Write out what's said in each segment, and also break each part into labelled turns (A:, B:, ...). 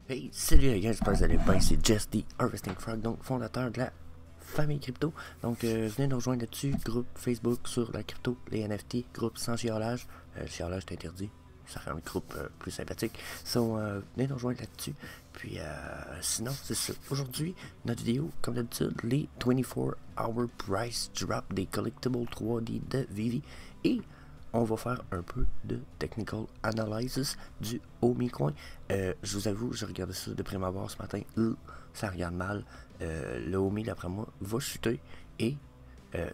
A: Hey, salut les gars, j'espère que vous allez bien, c'est Jess the Harvesting Frog, donc fondateur de la famille crypto. Donc venez nous rejoindre là-dessus, groupe Facebook sur la crypto, les NFT, groupe sans chiolage. Le chiolage est interdit, ça fait un groupe plus sympathique. Venez nous rejoindre là-dessus. Puis sinon, c'est ça. Aujourd'hui, notre vidéo, comme d'habitude, les 24-hour price drop des collectibles 3D de Vivi. Et on va faire un peu de technical analysis du Omicoin. Je vous avoue, je regardais ça de prime abord ce matin. Ça regarde mal. Le Omi, d'après moi, va chuter. Et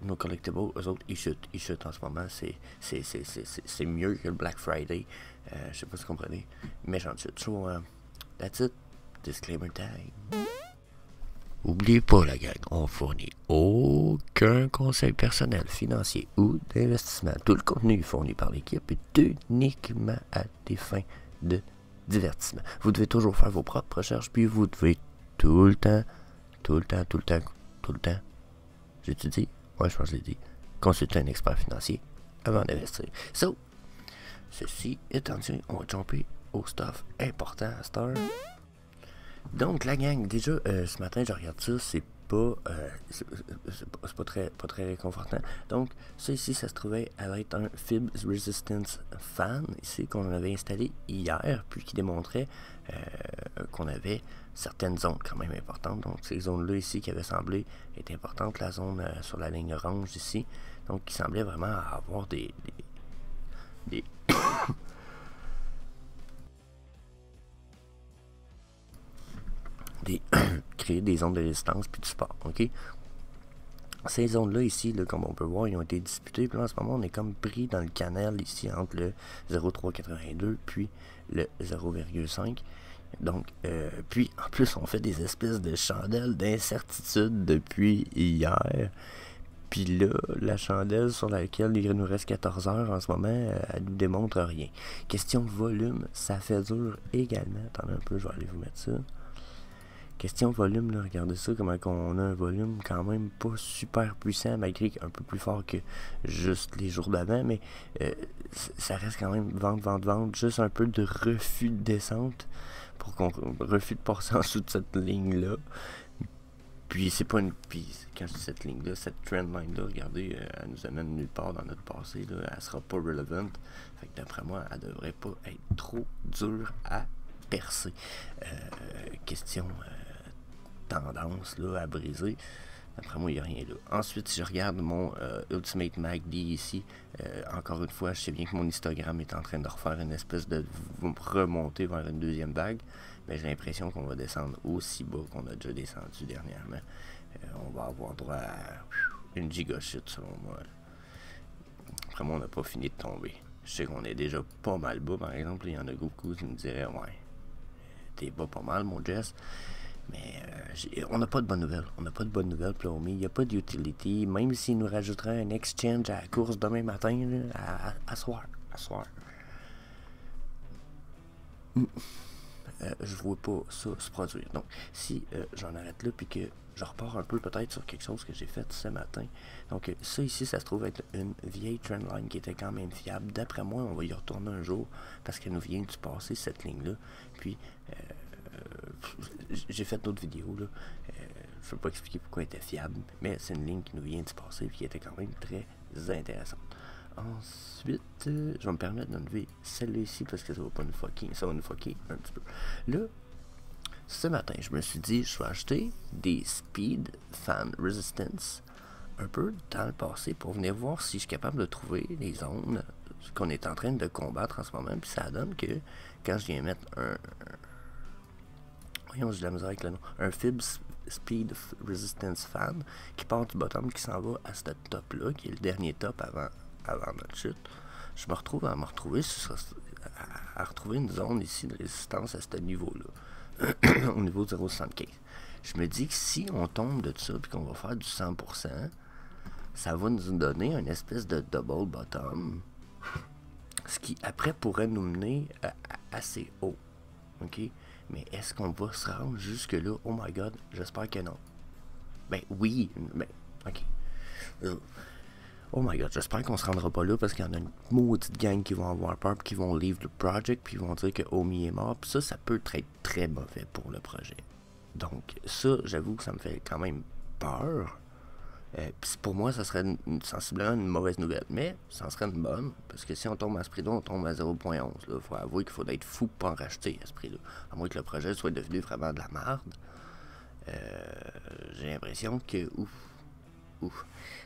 A: nos collectibles, eux autres, ils chutent. Ils chutent en ce moment. C'est mieux que le Black Friday. Je sais pas si vous comprenez. Méchant chute. So, that's it. Disclaimer time. Oubliez pas la gang, on fournit aucun conseil personnel, financier ou d'investissement. Tout le contenu fourni par l'équipe est uniquement à des fins de divertissement. Vous devez toujours faire vos propres recherches, puis vous devez tout le temps, j'ai-tu dit? Ouais, je pense que je l'ai dit. Consulter un expert financier avant d'investir. So, ceci étant dit, on va jumper au stuff important à cette heure. Donc la gang, déjà ce matin je regarde ça, c'est pas très réconfortant. Donc ça ici, ça se trouvait à être un Fib Resistance Fan ici qu'on avait installé hier, puis qui démontrait qu'on avait certaines zones quand même importantes. Donc ces zones-là ici qui avaient semblé être importantes, la zone sur la ligne orange ici, donc qui semblait vraiment avoir des créer des zones de résistance puis du support, ok? Ces zones-là ici, là, comme on peut voir, ils ont été disputées, puis là, en ce moment, on est comme pris dans le canal ici entre le 0,382 puis le 0,5. Donc, puis en plus, on fait des espèces de chandelles d'incertitude depuis hier. Puis là, la chandelle sur laquelle il nous reste 14 heures en ce moment, elle nous démontre rien. Question volume, ça fait dur également. Attendez un peu, je vais aller vous mettre ça. Question volume, là, regardez ça, comment on a un volume quand même pas super puissant, malgré qu'un peu plus fort que juste les jours d'avant, mais ça reste quand même vente, juste un peu de refus de descente, pour qu'on refus de passer en dessous de cette ligne-là. Puis c'est pas une... Puis quand je dis cette ligne-là, cette trendline-là, regardez, elle nous amène nulle part dans notre passé, là, elle sera pas relevant. Fait que d'après moi, elle devrait pas être trop dure à percer. Question tendance là, à briser. D'après moi, il n'y a rien là. Ensuite, si je regarde mon Ultimate MACD ici, encore une fois, je sais bien que mon histogramme est en train de refaire une espèce de remonter vers une deuxième vague, mais j'ai l'impression qu'on va descendre aussi bas qu'on a déjà descendu dernièrement. On va avoir droit à une giga chute selon moi. Après moi, on n'a pas fini de tomber. Je sais qu'on est déjà pas mal bas, par exemple. Il y en a beaucoup qui me diraient, ouais, t'es bas pas mal, mon Jess. Mais on n'a pas de bonnes nouvelles. On n'a pas de bonnes nouvelles, Plomy. Il n'y a pas d'utility. Même s'il nous rajouterait un exchange à la course demain matin, là, à soir. Je vois pas ça se produire. Donc, si j'en arrête là, puis que je repars un peu peut-être sur quelque chose que j'ai fait ce matin. Donc, ça ici, ça se trouve être une vieille trendline qui était quand même fiable. D'après moi, on va y retourner un jour parce qu'elle nous vient du passé, cette ligne-là. Puis, j'ai fait d'autres vidéos, là. Je ne peux pas expliquer pourquoi elle était fiable, mais c'est une ligne qui nous vient du passé et qui était quand même très intéressante. Ensuite, je vais me permettre d'enlever celle-là ici parce que ça va pas nous fucker. Ça va nous fucker un petit peu. Là, ce matin, je me suis dit, je vais acheter des Speed Fan Resistance un peu dans le passé pour venir voir si je suis capable de trouver les zones qu'on est en train de combattre en ce moment. Puis ça donne que quand je viens mettre voyons, j'ai de la misère avec le nom. Un Fib Speed Resistance Fan qui part du bottom, qui s'en va à ce top-là, qui est le dernier top avant notre chute. Je me retrouve à retrouver une zone ici de résistance à ce niveau-là, au niveau de 0,75. Je me dis que si on tombe de ça, puis qu'on va faire du 100%, ça va nous donner une espèce de double bottom, ce qui après pourrait nous mener assez haut. Ok? Mais est-ce qu'on va se rendre jusque là? Oh my god, j'espère que non. Ben oui, mais ok. Oh my god, j'espère qu'on se rendra pas là parce qu'il y en a une maudite gang qui vont avoir peur puis qui vont leave le project puis ils vont dire que Omi est mort. Puis ça peut être très mauvais pour le projet. Donc ça, j'avoue que ça me fait quand même peur. Puis pour moi, ça serait sensiblement une mauvaise nouvelle. Mais ça en serait une bonne. Parce que si on tombe à ce prix-là, on tombe à 0.11. Il faut avouer qu'il faut être fou pour en racheter à ce prix-là. À moins que le projet soit devenu vraiment de la merde. J'ai l'impression que... Ouf.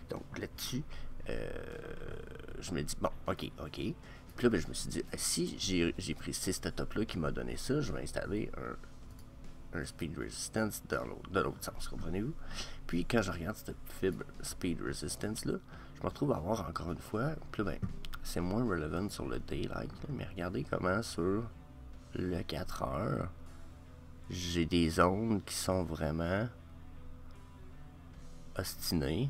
A: Donc là-dessus, je me dis, bon, ok. Puis là, ben, je me suis dit, si j'ai pris ce setup-là qui m'a donné ça, je vais installer un speed resistance de l'autre sens, comprenez-vous? Puis quand je regarde cette fibre speed resistance là, je me retrouve à avoir encore une fois, puis là, ben, c'est moins relevant sur le daylight, là, mais regardez comment sur le 4 heures, j'ai des zones qui sont vraiment ostinées.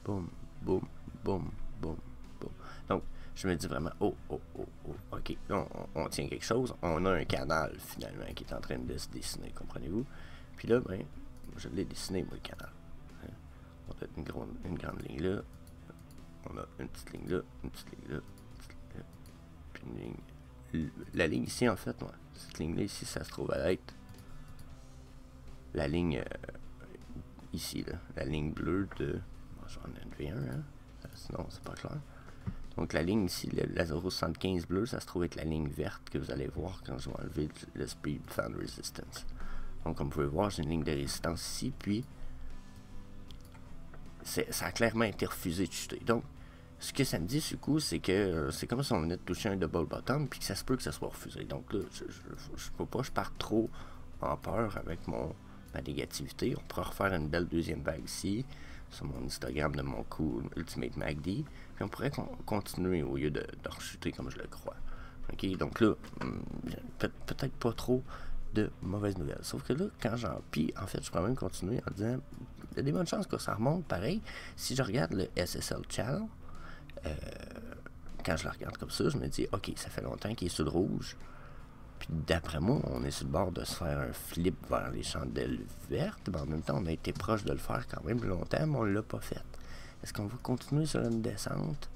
A: Boum. Donc, je me dis vraiment, ok, là, on tient quelque chose. On a un canal, finalement, qui est en train de se dessiner, comprenez-vous? Puis là, ben, je l'ai dessiné, moi, le canal. Hein? On a une grande ligne là. On a une petite ligne là, une petite ligne là, une petite ligne là. Puis une ligne... La ligne ici, en fait, ouais, cette ligne-là, ici, ça se trouve à être la ligne ici, là. La ligne bleue de... J'en ai une V1, hein? Sinon, c'est pas clair. Donc la ligne ici, la 0.75 bleue, ça se trouve être la ligne verte que vous allez voir quand je vais enlever le Speed Fan Resistance. Donc comme vous pouvez voir, j'ai une ligne de résistance ici, puis ça a clairement été refusé de chuter. Donc, ce que ça me dit, du coup, c'est que c'est comme si on venait de toucher un double bottom, puis que ça se peut que ça soit refusé. Donc là, je peux pas, je pars trop en peur avec ma négativité. On pourra refaire une belle deuxième vague ici, sur mon Instagram de mon coup Ultimate MACD, puis on pourrait continuer au lieu de rechuter comme je le crois. Ok, donc là, peut-être pas trop de mauvaises nouvelles. Sauf que là, quand puis en fait, je pourrais même continuer en disant, il y a des bonnes chances que ça remonte pareil. Si je regarde le SSL Channel, quand je le regarde comme ça, je me dis, ok, ça fait longtemps qu'il est sur le rouge. Puis d'après moi, on est sur le bord de se faire un flip vers les chandelles vertes. Mais en même temps, on a été proche de le faire quand même longtemps, mais on ne l'a pas fait. Est-ce qu'on va continuer sur une descente?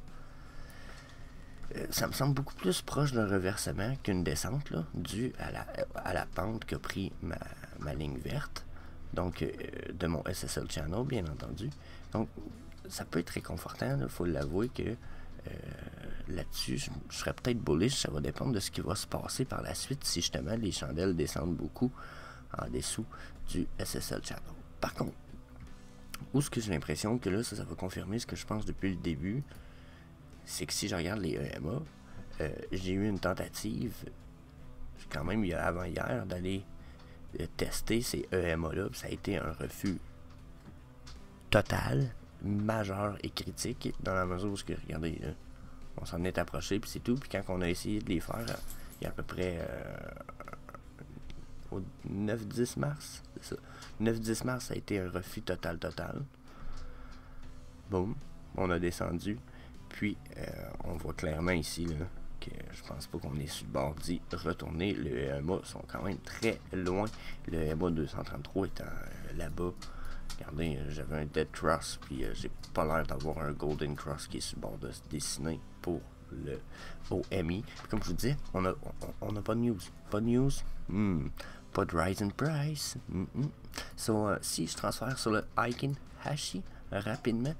A: Ça me semble beaucoup plus proche d'un reversement qu'une descente, là, dû à la pente qu'a pris ma ligne verte. Donc, de mon SSL Channel, bien entendu. Donc, ça peut être réconfortant, il faut l'avouer que là-dessus, je serais peut-être bullish, ça va dépendre de ce qui va se passer par la suite si justement les chandelles descendent beaucoup en dessous du SSL Channel. Par contre, où est-ce que j'ai l'impression que là, ça va confirmer ce que je pense depuis le début, c'est que si je regarde les EMA, j'ai eu une tentative, quand même avant-hier, d'aller tester ces EMA-là, ça a été un refus total, majeur et critique, dans la mesure où, regardez, là, on s'en est approché, puis c'est tout. Puis quand on a essayé de les faire, il y a à peu près au 9-10 mars, c'est ça. 9-10 mars, ça a été un refus total. Boum, on a descendu. Puis, on voit clairement ici, là, que je pense pas qu'on est sur le bord d'y retourner. Le EMA sont quand même très loin. Le EMA 233 étant là-bas. Regardez, j'avais un Dead Cross, puis j'ai pas l'air d'avoir un Golden Cross qui est sur le bord de se dessiner pour le OMI. Puis comme je vous disais, on a pas de news. Pas de news, pas de rise in price. So, si je transfère sur le Aikin Hashi rapidement,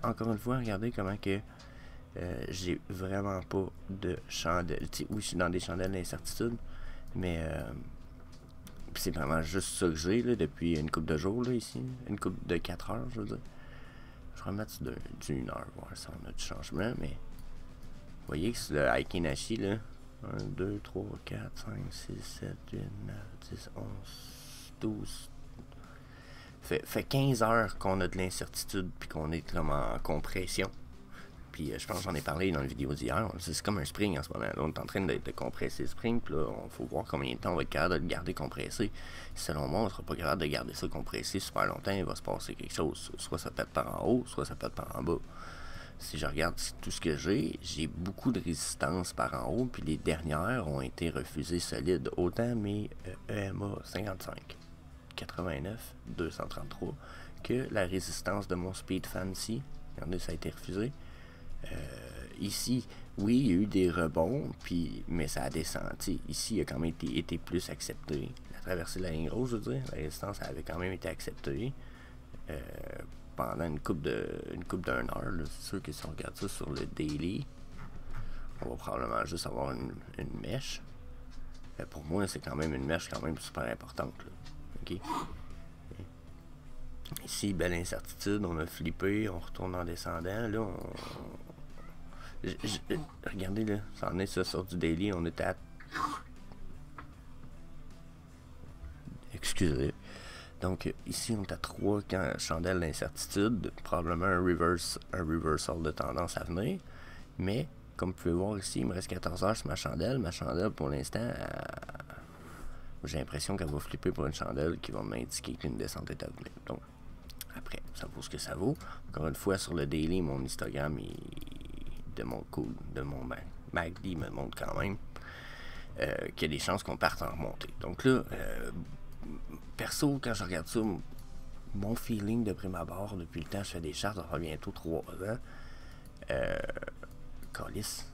A: encore une fois, regardez comment que j'ai vraiment pas de chandelle. Oui, je suis dans des chandelles d'incertitude, mais c'est vraiment juste ça que j'ai là, depuis une couple de jours là, ici. Une couple de 4 heures, je veux dire. Je vais remettre d'une heure, voir si on a du changement, mais vous voyez que c'est le Aikinashi là. 1, 2, 3, 4, 5, 6, 7, 8, 9, 10, 11, 12. Fait 15 heures qu'on a de l'incertitude puis qu'on est comme en compression. Puis je pense que j'en ai parlé dans la vidéo d'hier. C'est comme un spring en ce moment. Là, on est en train de compresser le spring. Puis là, il faut voir combien de temps on va être capable de le garder compressé. Selon moi, on ne sera pas capable de garder ça compressé super longtemps. Il va se passer quelque chose. Soit ça pète par en haut, soit ça pète par en bas. Si je regarde tout ce que j'ai beaucoup de résistance par en haut. Puis les dernières ont été refusées solides. Autant mes EMA 55, 89, 233 que la résistance de mon Speed Fancy Regardez, ça a été refusé. Ici, oui, il y a eu des rebonds, mais ça a descendu. Ici, il a quand même été plus accepté. La traversée de la ligne rouge, je veux dire, la résistance avait quand même été acceptée pendant une coupe d'un heure. C'est sûr que si on regarde ça sur le daily, on va probablement juste avoir une mèche. Pour moi, c'est quand même une mèche quand même super importante. Là. OK? Ici, belle incertitude, on a flippé, on retourne en descendant. Là, regardez là, ça en est ça sur du daily, on était à... Excusez. Donc ici on est à 3 chandelles d'incertitude, probablement un reversal de tendance à venir. Mais comme vous pouvez voir ici, il me reste 14 heures sur ma chandelle. Ma chandelle pour l'instant, j'ai l'impression qu'elle va flipper pour une chandelle qui va m'indiquer qu'une descente est à venir. Donc après, ça vaut ce que ça vaut. Encore une fois, sur le daily, mon histogramme de mon MACD me montre quand même qu'il y a des chances qu'on parte en remontée. Donc là, perso, quand je regarde ça, mon feeling de prime abord, depuis le temps je fais des chartes, ça fait bientôt 3 ans. Calice,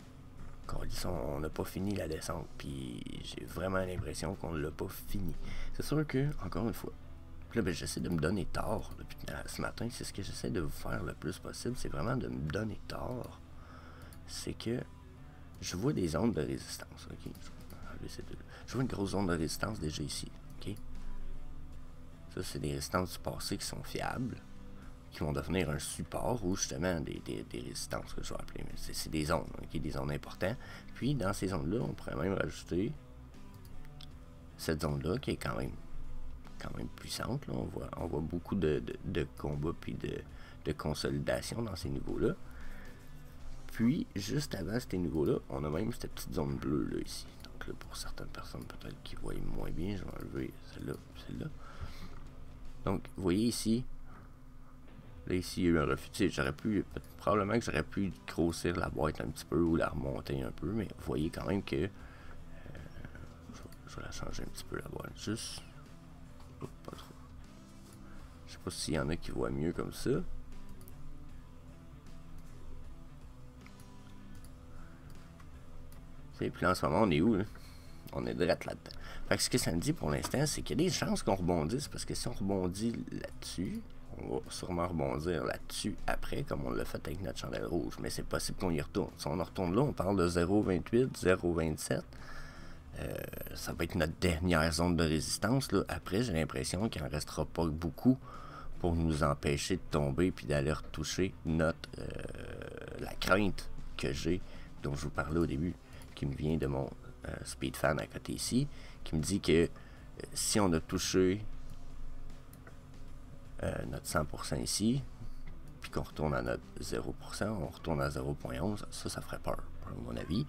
A: on n'a pas fini la descente, puis j'ai vraiment l'impression qu'on ne l'a pas fini. C'est sûr que, encore une fois, là, ben, j'essaie de me donner tort depuis ce matin. C'est ce que j'essaie de vous faire le plus possible, c'est vraiment de me donner tort. C'est que je vois des zones de résistance, ok? Je vois une grosse zone de résistance déjà ici, ok? Ça, c'est des résistances du passé qui sont fiables, qui vont devenir un support ou justement des résistances que je vais appeler. Mais c'est des zones, ok? Des zones importantes. Puis, dans ces zones-là, on pourrait même rajouter cette zone-là qui est quand même puissante. Là. On voit beaucoup de combats puis de consolidation dans ces niveaux-là. Puis, juste avant ces niveaux-là, on a même cette petite zone bleue là ici. Donc là, pour certaines personnes peut-être qui voient moins bien, je vais enlever celle-là. Donc, vous voyez ici, là ici, il y a eu un refus. Probablement que j'aurais pu grossir la boîte un petit peu ou la remonter un peu, mais vous voyez quand même que je vais la changer un petit peu la boîte, juste pas trop. Je sais pas s'il y en a qui voient mieux comme ça. Et puis là, en ce moment, on est où? Là? On est direct là-dedans. Fait que ce que ça me dit pour l'instant, c'est qu'il y a des chances qu'on rebondisse, parce que si on rebondit là-dessus, on va sûrement rebondir là-dessus après, comme on l'a fait avec notre chandelle rouge. Mais c'est possible qu'on y retourne. Si on en retourne là, on parle de 0,28, 0,27. Ça va être notre dernière zone de résistance. Là. Après, j'ai l'impression qu'il n'en restera pas beaucoup pour nous empêcher de tomber puis d'aller retoucher la crainte que j'ai, dont je vous parlais au début, qui me vient de mon speed fan à côté ici, qui me dit que si on a touché notre 100% ici, puis qu'on retourne à notre 0%, on retourne à 0.11, ça ferait peur, à mon avis.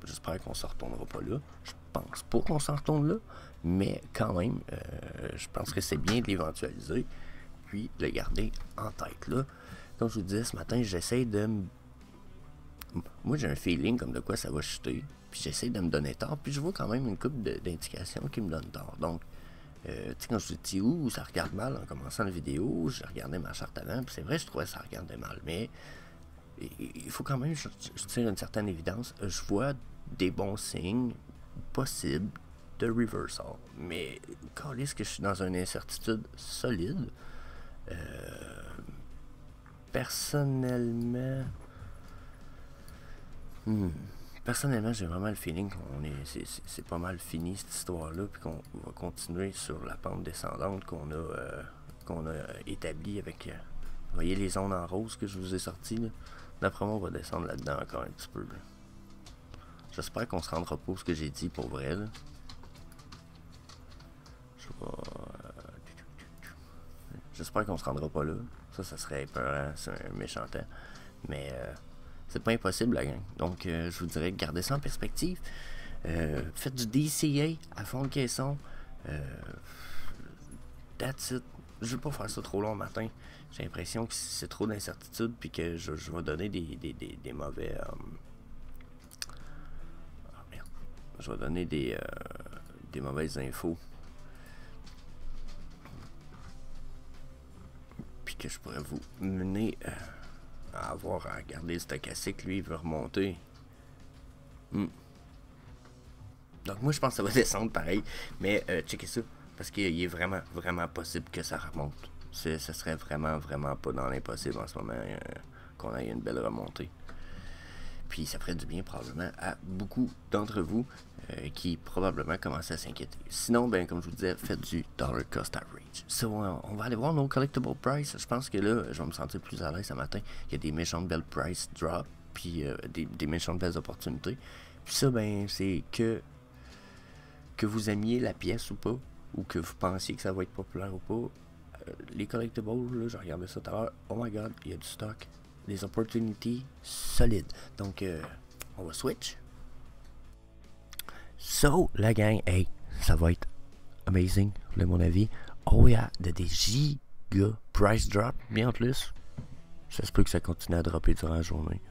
A: J'espère qu'on ne se retournera pas là. Je pense pas qu'on s'en retourne là, mais quand même, je pense que c'est bien de l'éventualiser, puis de le garder en tête là. Comme je vous disais ce matin, j'essaie de moi j'ai un feeling comme de quoi ça va chuter, puis j'essaie de me donner tort, puis je vois quand même une couple d'indications qui me donnent tort. Donc, tu sais, quand je dis où ça regarde mal en commençant la vidéo, j'ai regardé ma charte avant, puis c'est vrai, je trouvais que ça regardait mal, mais il faut quand même, je tire une certaine évidence, je vois des bons signes possibles de reversal, mais quand est-ce que je suis dans une incertitude solide, personnellement, j'ai vraiment le feeling c'est pas mal fini cette histoire-là, puis qu'on va continuer sur la pente descendante qu'on a établie avec, vous voyez les zones en rose que je vous ai sorties là. D'après moi, on va descendre là-dedans encore un petit peu. Là. J'espère qu'on se rendra pas où ce que j'ai dit pour vrai. Là. J'espère qu'on se rendra pas là. Ça serait épeurant, c'est un méchant temps. Mais c'est pas impossible la gang. Donc je vous dirais gardez ça en perspective. Faites du DCA à fond de caisson. That's it. Je veux pas faire ça trop long le matin. J'ai l'impression que c'est trop d'incertitude puis que je vais donner des mauvais. Merde. Je vais donner des mauvaises infos. Puis que je pourrais vous mener à avoir à garder le stochastique, lui, il veut remonter. Donc moi je pense que ça va descendre pareil, mais checkez ça, parce qu'il est vraiment, vraiment possible que ça remonte. Ça serait vraiment, vraiment pas dans l'impossible en ce moment qu'on ait une belle remontée. Puis ça ferait du bien probablement à beaucoup d'entre vous qui probablement commencent à s'inquiéter. Sinon, ben comme je vous disais, faites du dollar cost average. So, on va aller voir nos collectible price. Je pense que là, je vais me sentir plus à l'aise ce matin. Il y a des méchantes belles price drop, puis des méchantes belles opportunités. Puis ça, ben c'est que vous aimiez la pièce ou pas, ou que vous pensiez que ça va être populaire ou pas, les collectibles, là, j'ai regardé ça tout à l'heure, oh my god, il y a du stock, des opportunités solides. Donc, on va switch. So, la gang, hey, ça va être amazing, à mon avis. Oh yeah, des giga price drop, bien en plus. Ça se peut que ça continue à dropper durant la journée,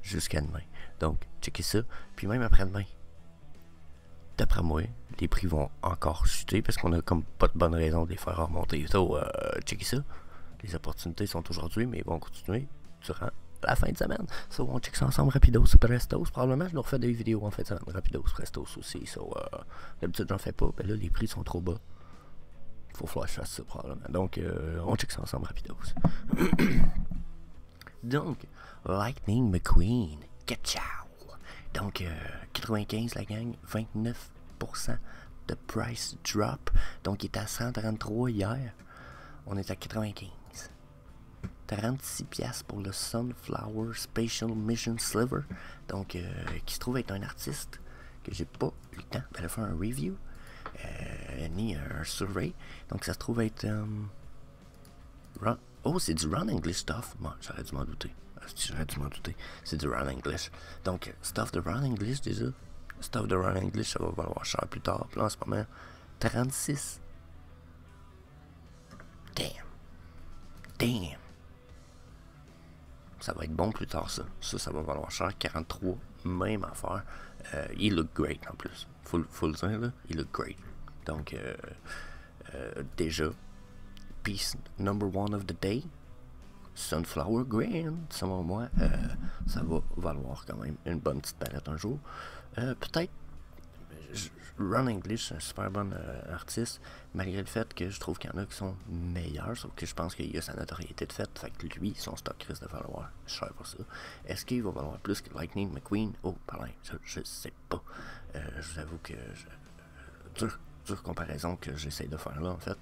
A: jusqu'à demain. Donc, checkez ça, puis même après-demain. D'après moi, les prix vont encore chuter parce qu'on a comme pas de bonne raison de les faire remonter. So, checkez ça. Les opportunités sont aujourd'hui, mais ils vont continuer durant la fin de semaine. So, on check ça ensemble rapidos, prestos. Probablement, je nous refais des vidéos en fin de semaine. Rapidos, prestos aussi. So, d'habitude, j'en fais pas. Ben là, les prix sont trop bas. Faut falloir que je fasse ça probablement. Donc, on check ça ensemble rapidos. Donc, Lightning McQueen. Ciao. Donc, 95 la gang, 29% de price drop. Donc, il était à 133 hier. On est à 95. 36$ pour le Sunflower Spatial Mission Sliver. Donc, qui se trouve être un artiste que j'ai pas eu le temps d'aller faire un review. Ni un survey. Donc, ça se trouve être... Oh, c'est du Run English stuff. Bon, j'aurais dû m'en douter. C'est du Run English. Donc, stuff de Run English déjà. Stuff de Run English, ça va valoir cher plus tard. Puis là, en ce moment, 36. Damn. Ça va être bon plus tard, ça. Ça va valoir cher. 43, même affaire. Il look great en plus. Faut le dire, là. Il look great. Donc, déjà, piece number one of the day. Sunflower Green, selon moi, ça va valoir quand même une bonne petite palette un jour. Peut-être Run English, c'est un super bon artiste, malgré le fait que je trouve qu'il y en a qui sont meilleurs, sauf que je pense qu'il a sa notoriété de fait, fait que lui, son stock risque de valoir cher pour ça. Est-ce qu'il va valoir plus que Lightning McQueen? Oh, pardon, je sais pas. Je vous avoue que dure comparaison que j'essaie de faire là, en fait.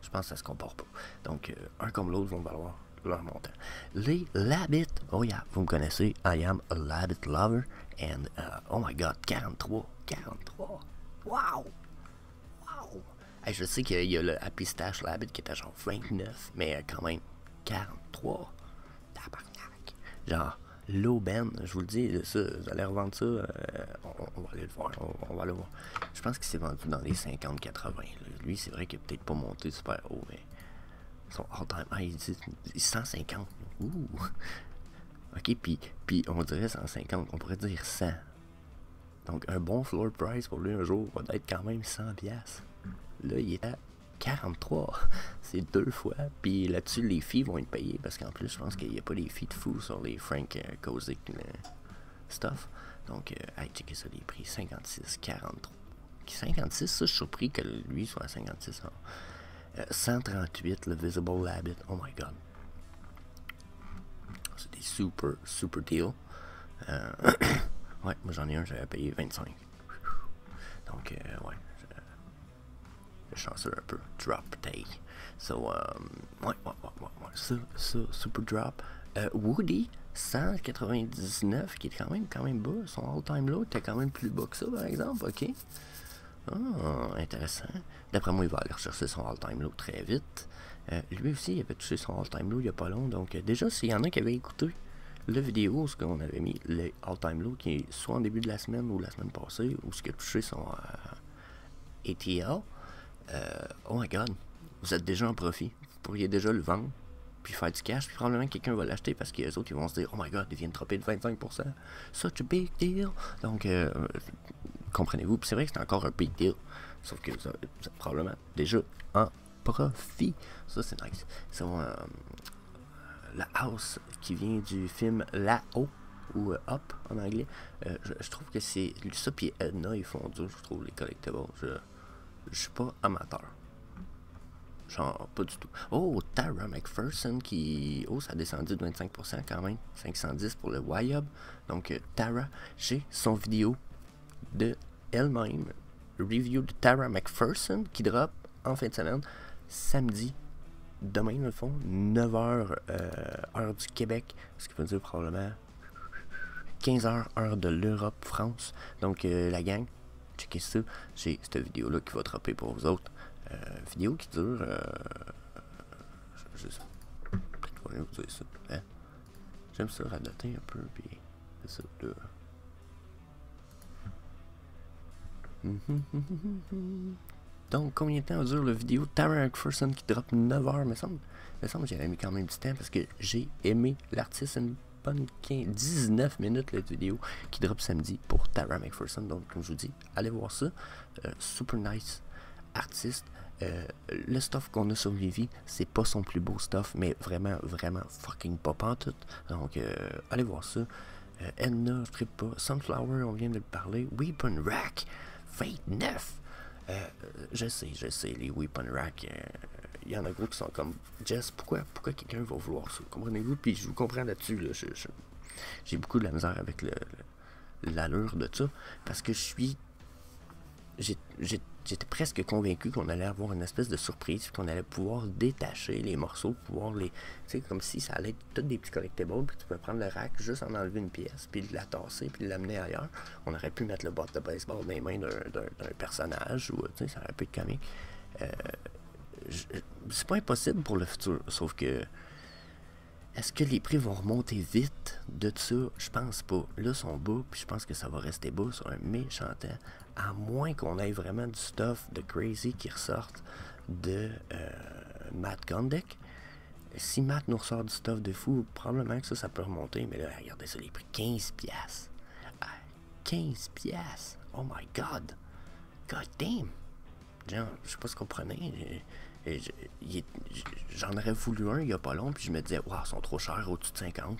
A: Je pense que ça se compare pas. Donc, un comme l'autre vont valoir leur montant. Les Labbit, oh yeah, vous me connaissez, I am a Labbit lover, and oh my god, 43, wow, hey, je sais qu'il y a le Happy Stash Labbit qui était genre 29, mais quand même, 43, tabarnak, genre, l'aubaine, je vous le dis, ça, vous allez revendre ça, on va aller le voir, on va le voir. Je pense qu'il s'est vendu dans les 50-80, lui, c'est vrai qu'il n'a peut-être pas monté super haut, mais son all-time high, il 150. Ouh! Ok, puis on dirait 150, on pourrait dire 100. Donc, un bon floor price pour lui un jour va être quand même 100$. Là, il est à 43. C'est 2 fois. Puis là-dessus, les fees vont être payées parce qu'en plus, je pense qu'il n'y a pas des fees de fou sur les Frank Kozik stuff. Donc, checkez ça, les prix 56, 43. 56, ça, je suis surpris que lui soit à 56. 138, le Visible Labbit. Oh my god. C'est des super deals. Ouais, moi j'en ai un, j'avais payé 25. Donc, ouais. Je chanceux un peu. Drop take. So, ouais. Ça, super drop. Woody, 199, qui est quand même bas. Son all-time low était quand même plus bas que ça, par exemple. Ok. Ah, intéressant. D'après moi, il va aller rechercher son all-time low très vite. Lui aussi, il avait touché son all-time low il n'y a pas long. Donc, déjà, s'il y en a qui avaient écouté la vidéo, ce qu'on avait mis, le all-time low, qui est soit en début de la semaine ou la semaine passée, ou ce qui a touché son ATL, oh my god, vous êtes déjà en profit. Vous pourriez déjà le vendre, puis faire du cash, puis probablement quelqu'un va l'acheter parce que les autres, ils vont se dire, oh my god, ils viennent dropper de 25%. Such a big deal. Donc, comprenez-vous, puis c'est vrai que c'est encore un big deal. Sauf que vous êtes probablement déjà en profit. Ça, c'est nice. la house qui vient du film Là-haut, ou Up en anglais. Je trouve que c'est ça, puis Edna, ils font dur, je trouve, les collectibles. Je suis pas amateur. Genre, pas du tout. Oh, Tara McPherson qui... Oh, ça a descendu de 25% quand même. 510 pour le YUB. Donc, Tara, j'ai son vidéo de elle-même. Review de Tara McPherson qui drop en fin de semaine, samedi. Demain, dans le fond, 9h, heure du Québec. Ce qui veut dire probablement 15h, heure de l'Europe, France. Donc, la gang, checkez ça. J'ai cette vidéo-là qui va dropper pour vous autres. Vidéo qui dure. Je sais. Peut-être que je vais vous dire ça. Hein? J'aime ça radoter un peu, puis c'est ça, là. Donc, combien de temps dure la vidéo Tara McPherson qui drop 9h, me semble que j'avais mis quand même du temps parce que j'ai aimé l'artiste une bonne 19 minutes la vidéo qui drop samedi pour Tara McPherson. Donc, comme je vous dis, allez voir ça. Super nice artiste. Le stuff qu'on a sur Vivi, c'est pas son plus beau stuff, mais vraiment, vraiment fucking pop en tout. Donc, allez voir ça. Edna, je trippe pas. Sunflower, on vient de le parler. Weapon Rack, Fate 9. Je sais, les Weapon Rack, il y en a gros qui sont comme Jess, pourquoi quelqu'un va vouloir ça? Comprenez-vous? Puis je vous comprends là-dessus. Là, j'ai beaucoup de la misère avec l'allure de ça, parce que j'étais presque convaincu qu'on allait avoir une espèce de surprise, qu'on allait pouvoir détacher les morceaux, pouvoir les... Tu sais, comme si ça allait être tous des petits collectibles, puis tu peux prendre le rack, juste en enlever une pièce, puis la tasser, puis l'amener ailleurs. On aurait pu mettre le bot de baseball dans les mains d'un personnage, ou, tu sais, ça aurait pu être comique. C'est pas impossible pour le futur, sauf que... Est-ce que les prix vont remonter vite de ça? Je pense pas. Là, ils sont bas, puis je pense que ça va rester bas sur un méchant temps. À moins qu'on ait vraiment du stuff de crazy qui ressorte de Matt Gondek. Si Matt nous ressort du stuff de fou, probablement que ça peut remonter. Mais là, regardez ça, les prix. 15$. 15$. Oh my God. God damn. Genre, je sais pas ce qu'on prenait. J'en aurais voulu un il y a pas long, puis je me disais, waouh, ils sont trop chers, au-dessus de 50.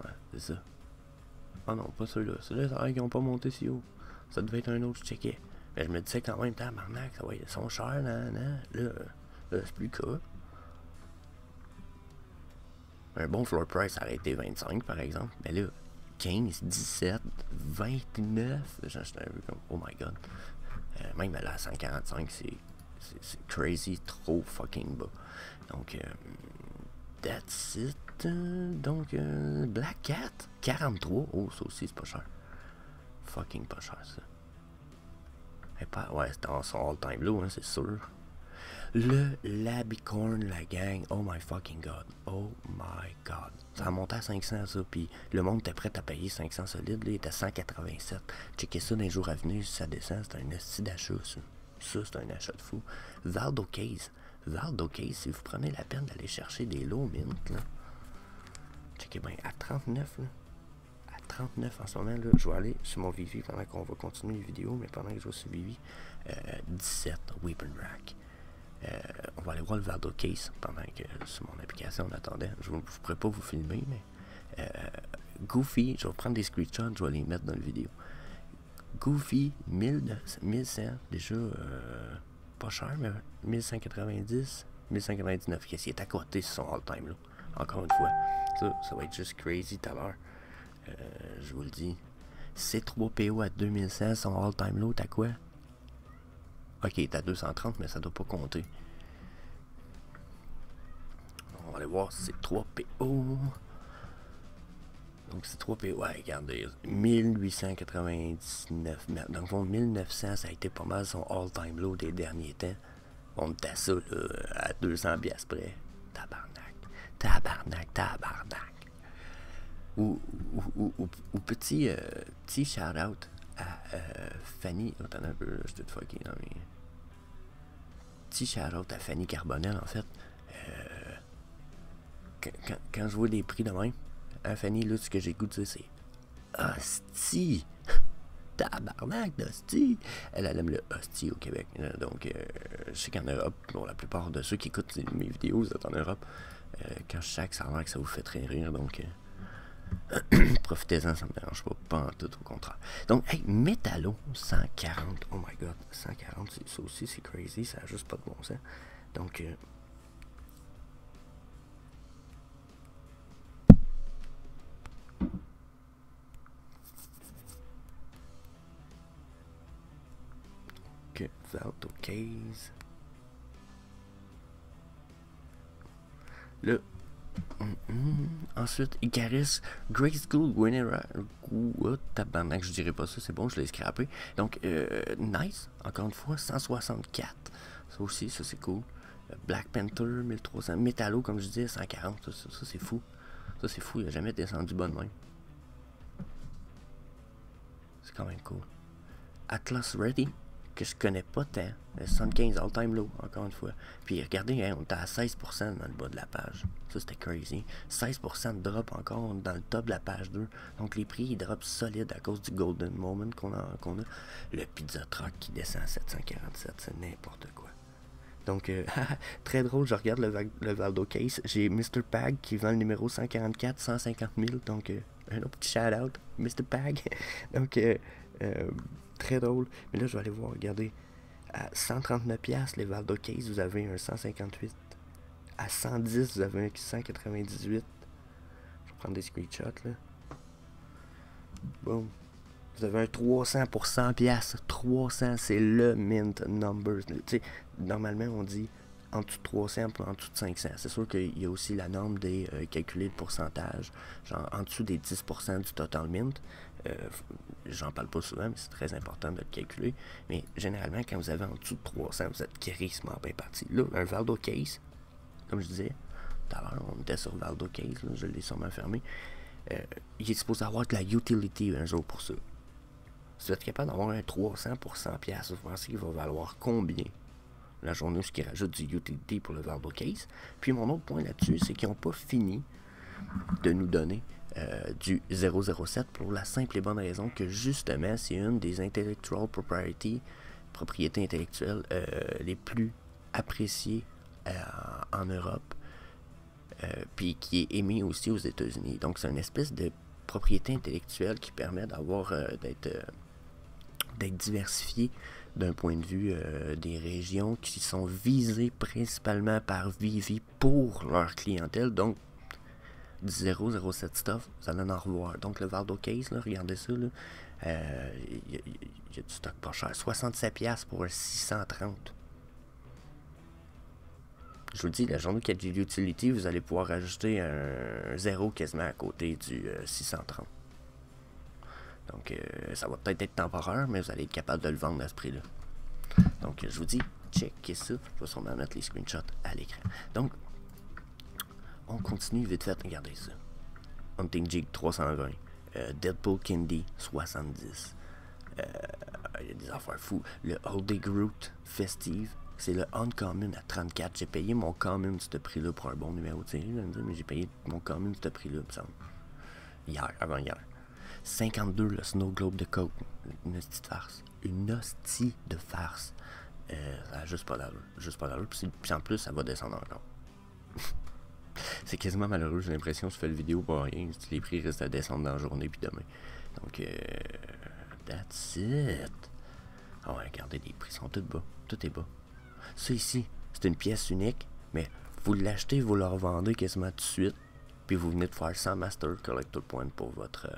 A: Ouais, c'est ça. Ah non, pas ceux-là. Ceux-là, ça a l'air qu'ils n'ont pas monté si haut. Ça devait être un autre, je checkais. Mais je me disais quand même, tabarnak, ça va être, ils sont chers, nan. Là c'est plus cas. Un bon floor price, ça aurait été 25, par exemple. Mais là, 15, 17, 29. J'étais un peu comme, oh my God. Même là, à 145, c'est crazy, trop fucking bas. Donc, that's it. Donc, Black Cat, 43. Oh, ça aussi, c'est pas cher. Fucking pas cher, ça. Ouais, c'est dans son all-time low, hein, c'est sûr. Le Labicorn, la gang. Oh my fucking God. Oh my God. Ça a monté à 500, ça. Puis le monde était prêt à payer 500 solides. Là, il était à 187. Checkez ça dans les jours à venir. Si ça descend, c'est un esti d'achat, ça. Ça, c'est un achat de fou. Valdo Case, si vous prenez la peine d'aller chercher des low mint, là. Checkez bien, à 39, là. À 39 en ce moment, là. Je vais aller sur mon Vivi pendant qu'on va continuer les vidéos, mais pendant que je vais sur Vivi, 17 Weapon Rack. On va aller voir le Valdo Case pendant que sur mon application on attendait. Je ne pourrais pas vous filmer, mais Goofy, je vais prendre des screenshots, je vais les mettre dans la vidéo. Goofy, 1100, déjà pas cher, mais 1190, 1199, qui est à côté sur son all-time là. Encore une fois, ça va être juste crazy tout à l'heure. Je vous le dis. C3PO à 2100, son all-time low, t'as quoi? Ok, t'as 230, mais ça doit pas compter. On va aller voir C3PO. Donc C3PO, ouais, regardez, 1899. Dans le fond, 1900, ça a été pas mal son all-time low des derniers temps. On était à ça, là, à 200 piastres près. Tabarnak. Ou petit shout-out à Fanny. Attends un peu, là, je suis tout fucké dans mes... Petit shout-out à Fanny Carbonel, en fait. Quand je vois des prix de même, hein, Fanny, là, ce que j'ai goût de dire, c'est hostie! Tabarnak d'hostie! Elle aime le hostie au Québec. Donc, je sais qu'en Europe, bon, la plupart de ceux qui écoutent mes vidéos, vous êtes en Europe. Quand je sais que ça a l'air que ça vous fait très rire, donc profitez-en, ça me dérange pas en tout, au contraire. Donc, hey, Metallo, 140, oh my god, 140, ça aussi c'est crazy, ça a juste pas de bon sens. Donc, Valdo Case. Là, ensuite, Icarus, Grade School, Winera. Tabarnak, je dirais pas ça, c'est bon, je l'ai scrappé. Donc, nice, encore une fois, 164. Ça aussi, ça c'est cool. Black Panther, 1300. Metallo, comme je disais, 140. Ça c'est fou. Ça c'est fou, il a jamais descendu bas de même. C'est quand même cool. Atlas Ready, que je connais pas tant. 75 all-time low, encore une fois. Puis regardez, hein, on était à 16% dans le bas de la page. Ça, c'était crazy. 16% de drop encore dans le top de la page 2. Donc les prix, ils drop solide à cause du Golden Moment qu'on a. Le Pizza Truck qui descend à 747, c'est n'importe quoi. Donc, très drôle, je regarde le Valdo Case. J'ai Mr. Pag qui vend le numéro 144, 150 000. Donc, un autre petit shout-out, Mr. Pag. Donc, très drôle. Mais là, je vais aller voir, regardez. À 139$, les Valdo Case, vous avez un 158. À 110, vous avez un 198. Je vais prendre des screenshots, là. Bon. Vous avez un 300 pour 100$. 300, c'est le mint number. Tu sais, normalement, on dit en dessous de 300 et en dessous de 500. C'est sûr qu'il y a aussi la norme des calculer le pourcentage. Genre, en dessous des 10% du total mint. J'en parle pas souvent, mais c'est très important de le calculer. Mais généralement, quand vous avez en dessous de 300, vous êtes crissement bien parti. Là, un Valdo Case, comme je disais, tout à l'heure, on était sur Valdo Case, là, je l'ai sûrement fermé. Il est supposé avoir de la utility un jour pour ça. Si vous êtes capable d'avoir un 300 pour 100$, vous pensez qu'il va valoir combien la journée où ils rajoutent du utility pour le Valdo Case? Puis mon autre point là-dessus, c'est qu'ils n'ont pas fini de nous donner du 007 pour la simple et bonne raison que justement, c'est une des intellectual propriétés intellectuelles les plus appréciées en Europe, puis qui est émis aussi aux États-Unis. Donc c'est une espèce de propriété intellectuelle qui permet d'avoir d'être diversifié d'un point de vue des régions qui sont visées principalement par Vivi pour leur clientèle. Donc du 007 stuff, vous allez en revoir. Donc le Valdo Case, là, regardez ça, il y a du stock pas cher. 67$ pour un 630. Je vous dis, la journée qui a de l'utility, vous allez pouvoir ajouter un 0 quasiment à côté du 630. Donc ça va peut-être être temporaire, mais vous allez être capable de le vendre à ce prix-là. Donc je vous dis, checkez ça. Je vais sûrement mettre les screenshots à l'écran. Donc, on continue vite fait, regardez ça. Hunting Jig 320. Deadpool Candy 70. Il y a des affaires fous. Le Holiday Groot Festive, c'est le Uncommon à 34. J'ai payé mon Common ce prix-là pour un bon numéro de série, mais j'ai payé mon Common ce prix-là, me semble. Avant-hier. 52, le Snow Globe de Coke. Une hostie de farce. Une hostie de farce. Ça a juste pas d'allure. Puis en plus, ça va descendre encore. C'est quasiment malheureux, j'ai l'impression que je fais le vidéo pour rien. Les prix restent à descendre dans la journée puis demain. Donc, that's it. Ah ouais, regardez, les prix sont tous bas. Tout est bas. Ça ici, c'est une pièce unique, mais vous l'achetez, vous le revendez quasiment tout de suite, puis vous venez de faire 100 Master Collector Points pour votre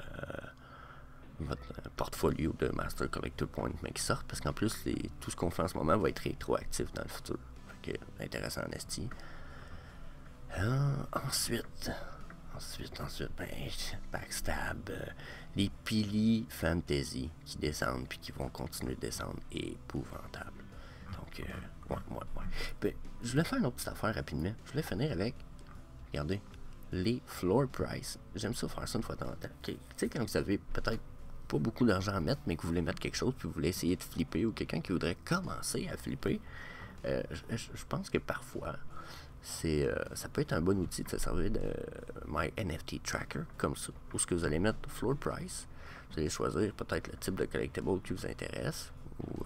A: portfolio de Master Collector Points, mais qui sortent, parce qu'en plus, tout ce qu'on fait en ce moment va être rétroactif dans le futur. Fait que, intéressant en esti. Ensuite, ben, Backstab, les Pili Fantasy qui descendent puis qui vont continuer de descendre, épouvantable. Donc, ouais. Ben, je voulais faire une autre petite affaire rapidement. Je voulais finir avec, regardez, les floor price. J'aime ça faire ça une fois de temps en temps. Tu sais, quand vous avez peut-être pas beaucoup d'argent à mettre, mais que vous voulez mettre quelque chose puis vous voulez essayer de flipper, ou quelqu'un qui voudrait commencer à flipper, je pense que parfois, ça peut être un bon outil de se servir de My NFT Tracker, comme ça, où ce que vous allez mettre floor price, vous allez choisir peut-être le type de collectible qui vous intéresse, ou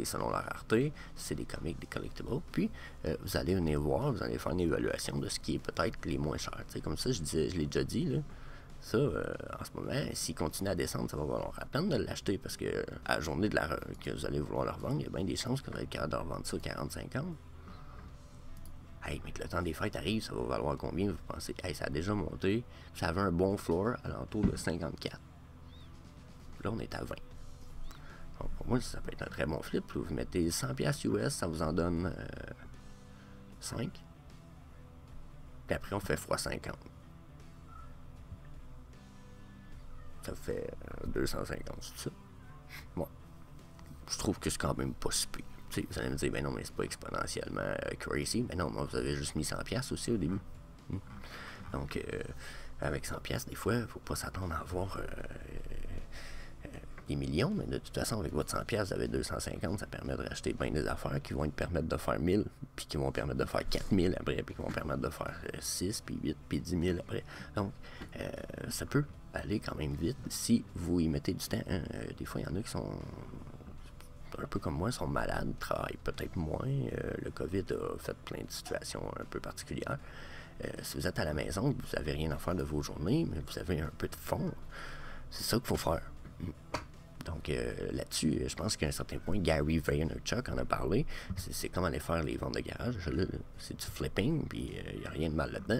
A: selon la rareté, c'est des comics, des collectibles. Puis, vous allez venir voir, vous allez faire une évaluation de ce qui est peut-être les moins chers. Comme ça, je l'ai déjà dit, là. Ça, en ce moment, s'il continue à descendre, ça va valoir la peine de l'acheter parce que à la journée que vous allez vouloir le revendre, il y a bien des chances que vous allez être capable de revendre ça 40-50. Hey, mais que le temps des fêtes arrive, ça va valoir combien, vous pensez? Hey, ça a déjà monté, ça avait un bon floor à l'entour de 54. Là, on est à 20. Donc, pour moi, ça peut être un très bon flip. Là. Vous mettez 100$ US, ça vous en donne 5. Puis après, on fait x50. Ça fait 250, c'est ça? Bon. Je trouve que c'est quand même pas si pire. Vous allez me dire, ben non, mais c'est pas exponentiellement crazy. Ben non, moi, vous avez juste mis 100$ aussi au début. Donc, avec 100$, des fois, il faut pas s'attendre à avoir des millions, mais de toute façon, avec votre 100$, vous avez 250, ça permet de racheter bien des affaires qui vont te permettre de faire 1000, puis qui vont permettre de faire 4000 après, puis qui vont permettre de faire 6, puis 8, puis 10 000 après. Donc, ça peut aller quand même vite si vous y mettez du temps. Hein. Des fois, il y en a qui sont un peu comme moi, sont malades, travaillent peut-être moins. Le COVID a fait plein de situations un peu particulières. Si vous êtes à la maison, vous n'avez rien à faire de vos journées, mais vous avez un peu de fond, c'est ça qu'il faut faire. Donc là-dessus, je pense qu'à un certain point, Gary Vaynerchuk en a parlé. C'est comme aller faire les ventes de garage. C'est du flipping, puis il n'y a rien de mal là-dedans.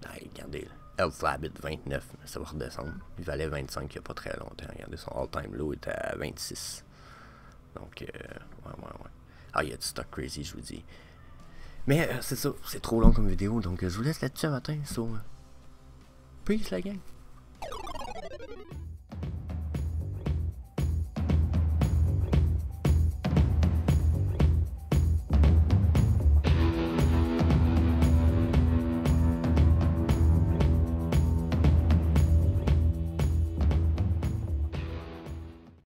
A: Allez, regardez, Elf Habit 29, ça va redescendre. Il valait 25 il n'y a pas très longtemps. Regardez, son all-time low était à 26. Donc, ouais. Ah, il y a du stock crazy, je vous dis. Mais c'est ça, c'est trop long comme vidéo, donc je vous laisse là-dessus un matin. So, peace la gang.